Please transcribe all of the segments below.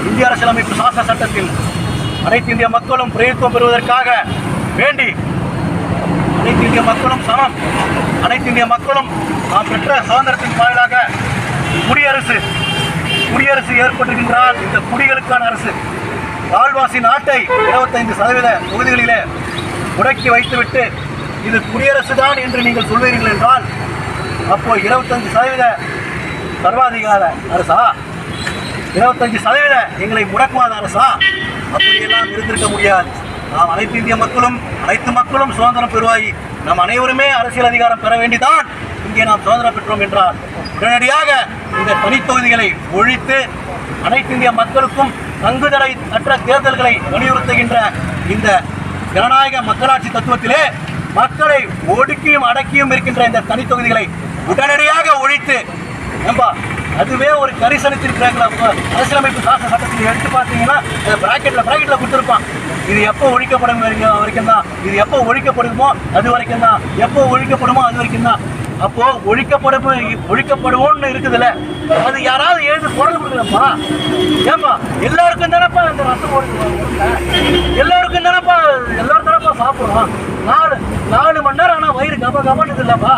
இந்திய அரசியலமைப்பு சாசன சட்டத்தில் அனைத்து இந்திய மக்களும் பிரதித்துவம் பெறுவதற்காக வேண்டி அனைத்து இந்திய மக்களும் சமம், அனைத்து இந்திய மக்களும் நாம் பெற்ற சுதந்திரத்தின் வாயிலாக குடியரசு ஏற்பட்டிருக்கின்றால் இந்த குடிகளுக்கான அரசு. கால்வாசி நாட்டை 25% தொகுதிகளிலே முடக்கி வைத்துவிட்டு இது குடியரசு தான் என்று நீங்கள் சொல்வீர்கள் என்றால் அப்போ 25% சர்வாதிகார அரசா, 25% எங்களை முடக்குவாத அரசா? அப்படியெல்லாம் இருந்திருக்க முடியாது. நாம் அனைத்து மக்களும் சுதந்திரம் பெறுவாய், நம் அனைவருமே அரசியல் அதிகாரம் பெற வேண்டிதான் இங்கே நாம் சுதந்திரம் பெற்றோம் என்றால் உடனடியாக இந்த தனித்தொகுதிகளை ஒழித்து அனைத்து இந்திய மக்களுக்கும் தங்குதடை அற்ற தேர்தல்களை வலியுறுத்துகின்ற இந்த ஜனநாயக மக்களாட்சி தத்துவத்திலே மக்களை ஒடுக்கியும் அடக்கியும் இருக்கின்ற இந்த தனித்தொகுதிகளை உடனடியாக ஒழித்து, அதுவே ஒரு கரிசனத்தின் அரசியலமைப்பு சாசன சட்டத்தில் எடுத்து பார்த்தீங்கன்னா பிராக்கெட்ல கொடுத்துருப்பான். இது எப்போ ஒழிக்கப்படும் வரைக்கும் தான், இது எப்போ ஒழிக்கப்படுமோ அது வரைக்கும் தான், எப்போ ஒழிக்கப்படுமோ அது வரைக்கும் தான். அப்போ ஒழிக்கப்படுவோம்னு இருக்குதுல்ல, அது யாராவது எழுந்து குரல் கொடுக்கலப்பா. ஏன்பா எல்லாருக்கும் தானப்பா இந்த ரத்தம் எல்லாருக்கும் தானப்பா சாப்பிடுறோம். 4 மணி நேரம் ஆனால் வயிறு கபன்னு இல்லப்பா.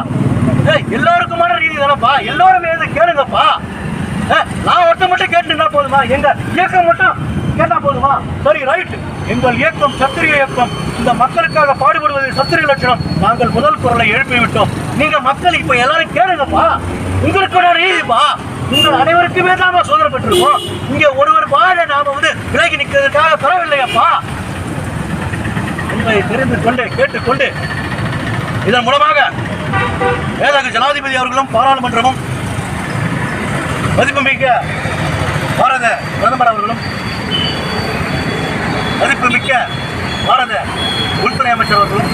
எல்லாருக்குமான ரீதி தானப்பா, எல்லாரும் எழுந்து கேளுங்கப்பா. நான் ஒருத்த மட்டும் கேட்டுனா போதுமா? எங்க இயக்கம் மட்டும் கேட்டா போதுமா? சரி, ரைட். எங்கள் இயக்கம் சத்திரிய இயக்கம், இந்த மக்களுக்காக பாடுபடுவது சத்திரிய லட்சணம். நாங்கள் முதல் குரலை எழுப்பிவிட்டோம். நீங்க மக்கள் இப்ப எல்லாரும் கேளுங்கப்பா. உங்களுக்கு ரீதிப்பா, உங்கள் அனைவருக்குமே தான் சுதந்திரம் பெற்றிருக்கோம். இங்க ஒருவர் வாழ நாம விலகி நிற்கிறதுக்காக பெறவில்லையப்பா என்பதை தெரிந்து கொண்டு கேட்டுக்கொண்டு இதன் மூலமாக மேதகு ஜனாதிபதி அவர்களும் பாராளுமன்றமும் மதிப்புமிக்க பாரத பிரதமர் அவர்களும் மதிப்புமிக்க பாரத உள்துறை அமைச்சர் அவர்களும்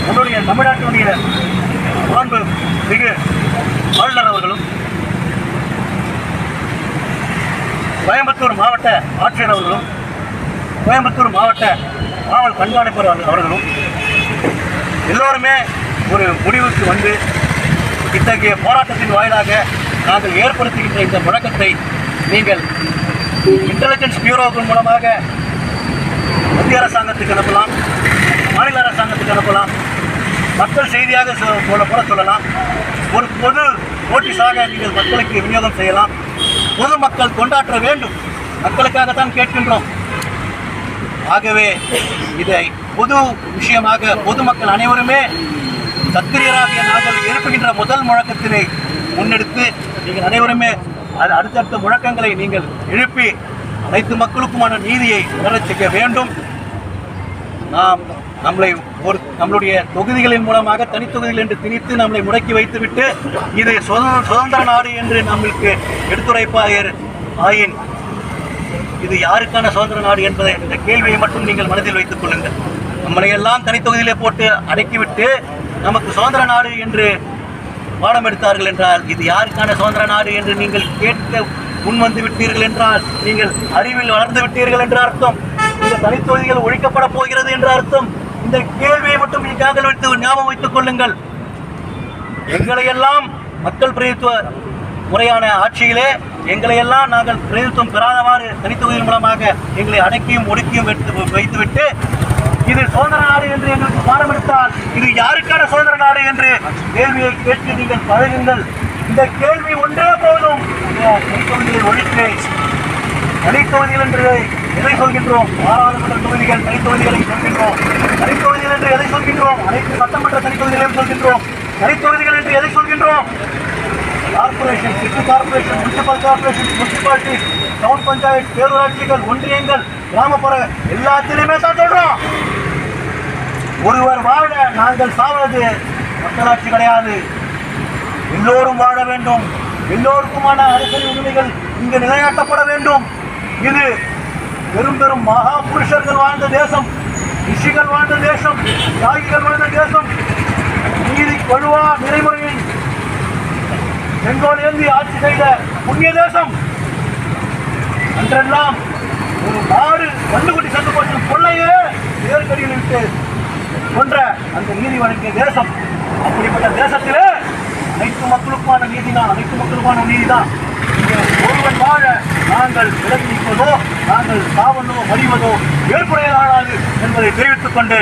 நம்முடைய தமிழ்நாட்டினுடைய மாண்பு மிகு ஆளுநர் அவர்களும் கோயம்புத்தூர் மாவட்ட ஆட்சியர் அவர்களும் கோயம்புத்தூர் மாவட்ட காவல் கண்காணிப்பர் அவர்களும் எல்லோருமே ஒரு முடிவுக்கு வந்து இத்தகைய போராட்டத்தின் வாயிலாக நாங்கள் ஏற்படுத்துகின்ற இந்த முழக்கத்தை நீங்கள் இன்டெலிஜென்ஸ் பியூரோவின் மூலமாக மத்திய அரசாங்கத்துக்கு அனுப்பலாம், மாநில அரசாங்கத்துக்கு அனுப்பலாம், மக்கள் செய்தியாக போட சொல்லலாம். ஒரு பொது நோட்டீஸாக நீங்கள் மக்களுக்கு விநியோகம் செய்யலாம். பொதுமக்கள் கொண்டாற்ற வேண்டும், மக்களுக்காகத்தான் கேட்கின்றோம். ஆகவே இதை பொது விஷயமாக பொதுமக்கள் அனைவருமே சத்திரியராகிய நாங்கள் எழுப்புகின்ற முதல் முழக்கத்தினை முன்னெடுத்து நீங்கள் அனைவருமே அடுத்தடுத்த முழக்கங்களை நீங்கள் எழுப்பி அனைத்து மக்களுக்குமான நீதியை உணரச் செய்ய வேண்டும். நாம் நம்மளுடைய தொகுதிகளின் மூலமாக தனித்தொகுதிகள் என்று திணித்து நம்மளை முடக்கி வைத்துவிட்டு இது சுதந்திர நாடு என்று நம்மளுக்கு எடுத்துரைப்பாயர் ஆயின் இது யாருக்கான சுதந்திர நாடு என்பதை இந்த கேள்வியை மட்டும் நீங்கள் மனதில் வைத்துக் கொள்ளுங்கள். நம்மளையெல்லாம் தனித்தொகுதியிலே போட்டு அடக்கிவிட்டு நமக்கு சுதந்திர நாடு என்று பாடம் எடுத்தார்கள் என்றால் இது யாருக்கான சுதந்திர நாடு என்று நீங்கள் கேட்க முன்வந்து விட்டீர்கள் என்றால் நீங்கள் அறிவில் வளர்ந்து விட்டீர்கள் என்ற அர்த்தம். இந்த தனித்தொகுதிகள் ஒழிக்கப்பட போகிறது என்ற அர்த்தம். இந்த கேள்வியை மட்டும் நீங்கள் வைத்து ஞாபகம் வைத்துக் கொள்ளுங்கள். எங்களையெல்லாம் மக்கள் பிரதித்துவ முறையான ஆட்சியிலே எங்களையெல்லாம் நாங்கள் பிரதித்துவம் பெறாதவாறு தனித்தொகுதியின் மூலமாக எங்களை அடக்கியும் ஒடுக்கியும் வைத்துவிட்டு இது சுதந்திர நாடு என்று எங்களுக்கு பாடம் எடுத்தால் இது யாருக்கான சுதந்திர நாடு என்று கேள்வியை கேட்டு நீங்கள் பழகுங்கள். இந்த கேள்வி ஒன்றே போதும். தனித்தொகுதியை ஒழித்து தனித்தொகுதிகள் என்று எதை சொல்கின்றோம்? பாராளுமன்ற தொகுதிகள் தனித்தொகுதிகளை சொல்கின்றோம். தனித்தொகுதிகள் என்று எதை சொல்கின்றோம்? அனைத்து சட்டமன்ற தனித்தொகுதிகளையும் சொல்கின்றோம். தனித்தொகுதிகள் என்று எதை சொல்கின்றோம்? Corporation, city corporation, municipal corporation, municipality, town panchayat, பேரூராட்சிகள், ஒன்றியங்கள், கிராமப்புற எல்லாத்திலுமே தான் சொல்றோம். ஒருவர் வாழ நாங்கள் சாவது மக்களாட்சி கிடையாது. எல்லோரும் வாழ வேண்டும். எல்லோருக்குமான அரசியல் உரிமைகள் இங்கு நிலைநாட்டப்பட வேண்டும். இது பெரும் பெரும் மகா புருஷர்கள் வாழ்ந்த தேசம், ரிஷிகள் வாழ்ந்த தேசம், தியாகிகள் வாழ்ந்த தேசம், நீதி கொழுவா நிறைமுறையை செங்கோல் ஏந்தி ஆட்சி செய்த புண்ணிய தேசம். அன்றெல்லாம் ஒரு நாடு கண்டுகுட்டி சென்று போட்டு கொள்ளையே ஏற்கடியில் விட்டு கொன்ற அந்த நீதி வழங்கிய தேசம். அப்படிப்பட்ட தேசத்திலே அனைத்து மக்களுக்கான நீதி தான், அனைத்து மக்களுக்கான நீதி தான். ஒருவன் வாழ நாங்கள் விலகி நிற்பதோ நாங்கள் சாவதோ மடிவதோ ஏற்புடையதாகாது என்பதை தெரிவித்துக் கொண்டு